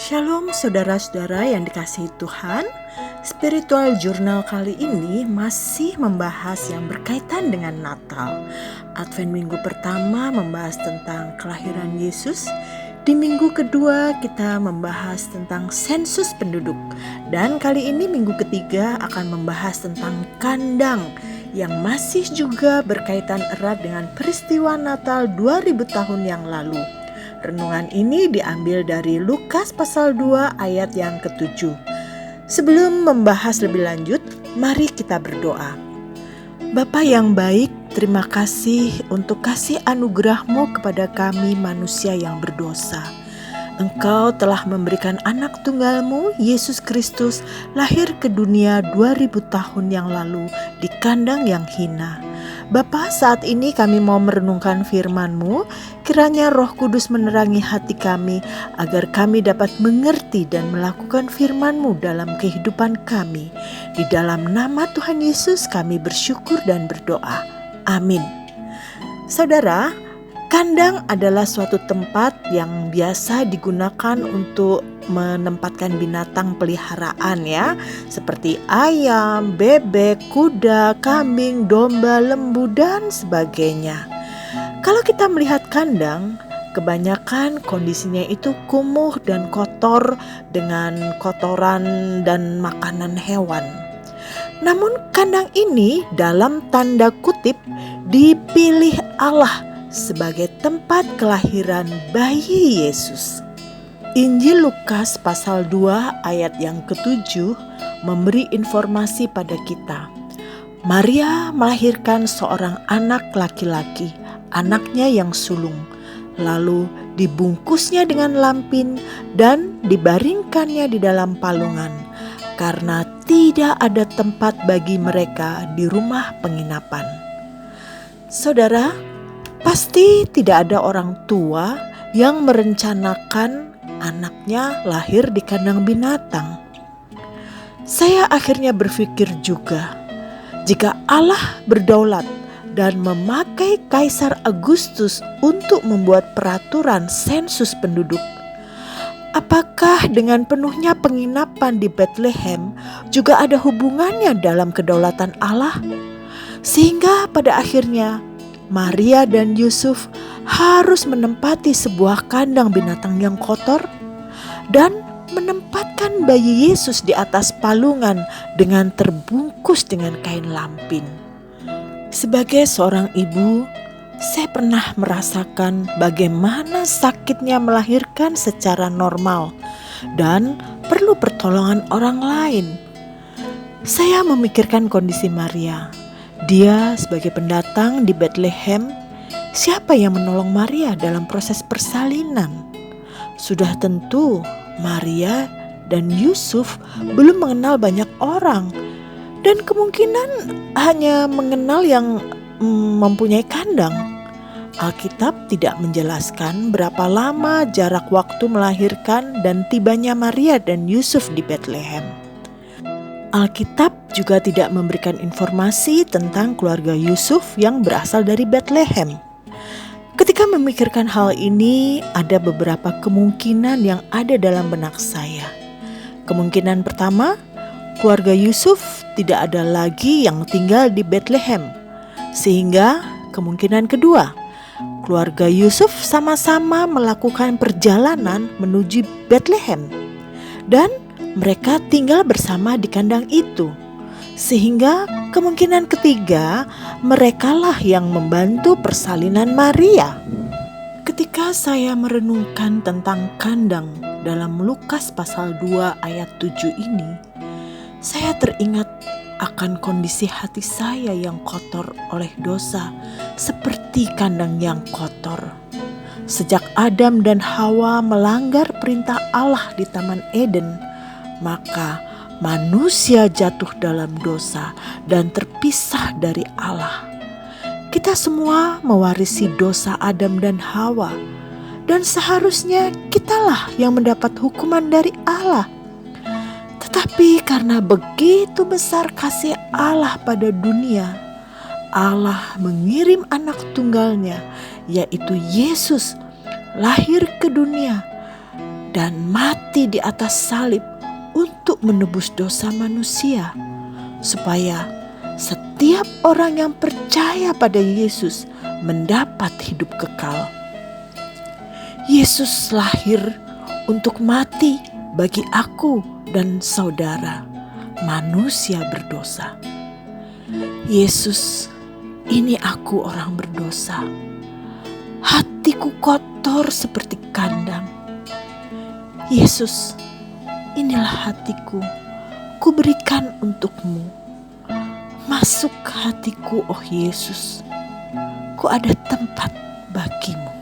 Shalom saudara-saudara yang dikasihi Tuhan. Spiritual Journal kali ini masih membahas yang berkaitan dengan Natal. Advent minggu pertama membahas tentang kelahiran Yesus. Di minggu kedua kita membahas tentang sensus penduduk. Dan kali ini minggu ketiga akan membahas tentang kandang yang masih juga berkaitan erat dengan peristiwa Natal 2000 tahun yang lalu. Renungan ini diambil dari Lukas pasal 2 ayat yang ke-7. Sebelum membahas lebih lanjut, mari kita berdoa. Bapa yang baik, terima kasih untuk kasih anugerah-Mu kepada kami manusia yang berdosa. Engkau telah memberikan anak tunggal-Mu, Yesus Kristus, lahir ke dunia 2000 tahun yang lalu di kandang yang hina. Bapa, saat ini kami mau merenungkan firman-Mu, kiranya Roh Kudus menerangi hati kami agar kami dapat mengerti dan melakukan firman-Mu dalam kehidupan kami. Di dalam nama Tuhan Yesus kami bersyukur dan berdoa. Amin. Saudara, kandang adalah suatu tempat yang biasa digunakan untuk menempatkan binatang peliharaan ya, seperti ayam, bebek, kuda, kambing, domba, lembu, dan sebagainya. Kalau kita melihat kandang, kebanyakan kondisinya itu kumuh dan kotor dengan kotoran dan makanan hewan. Namun kandang ini dalam tanda kutip dipilih Allah sebagai tempat kelahiran bayi Yesus. Injil Lukas pasal 2 ayat yang ke-7 memberi informasi pada kita. Maria melahirkan seorang anak laki-laki, anaknya yang sulung. Lalu dibungkusnya dengan lampin dan dibaringkannya di dalam palungan, karena tidak ada tempat bagi mereka di rumah penginapan. Saudara, pasti tidak ada orang tua yang merencanakan anaknya lahir di kandang binatang. Saya akhirnya berpikir juga, jika Allah berdaulat dan memakai Kaisar Agustus untuk membuat peraturan sensus penduduk, apakah dengan penuhnya penginapan di Bethlehem juga ada hubungannya dalam kedaulatan Allah? Sehingga pada akhirnya Maria dan Yusuf harus menempati sebuah kandang binatang yang kotor dan menempatkan bayi Yesus di atas palungan dengan terbungkus dengan kain lampin. Sebagai seorang ibu, saya pernah merasakan bagaimana sakitnya melahirkan secara normal dan perlu pertolongan orang lain. Saya memikirkan kondisi Maria. Dia sebagai pendatang di Bethlehem, siapa yang menolong Maria dalam proses persalinan? Sudah tentu Maria dan Yusuf belum mengenal banyak orang, dan kemungkinan hanya mengenal yang mempunyai kandang. Alkitab tidak menjelaskan berapa lama jarak waktu melahirkan dan tibanya Maria dan Yusuf di Bethlehem. Alkitab juga tidak memberikan informasi tentang keluarga Yusuf yang berasal dari Bethlehem. Ketika memikirkan hal ini, ada beberapa kemungkinan yang ada dalam benak saya. Kemungkinan pertama, keluarga Yusuf tidak ada lagi yang tinggal di Bethlehem. Sehingga kemungkinan kedua, keluarga Yusuf sama-sama melakukan perjalanan menuju Bethlehem. Dan mereka tinggal bersama di kandang itu. Sehingga kemungkinan ketiga, merekalah yang membantu persalinan Maria. Ketika saya merenungkan tentang kandang dalam Lukas pasal 2 ayat 7 ini, saya teringat akan kondisi hati saya yang kotor oleh dosa, seperti kandang yang kotor. Sejak Adam dan Hawa melanggar perintah Allah di Taman Eden, maka manusia jatuh dalam dosa dan terpisah dari Allah. Kita semua mewarisi dosa Adam dan Hawa, dan seharusnya kitalah yang mendapat hukuman dari Allah. Tetapi karena begitu besar kasih Allah pada dunia, Allah mengirim anak tunggalnya, yaitu Yesus, lahir ke dunia dan mati di atas salib untuk menebus dosa manusia, supaya setiap orang yang percaya pada Yesus mendapat hidup kekal. Yesus lahir untuk mati bagi aku dan saudara, manusia berdosa. Yesus, ini aku orang berdosa. Hatiku kotor seperti kandang. Yesus, inilah hatiku, kuberikan untukmu. Masuk hatiku, oh Yesus, ku ada tempat bagimu.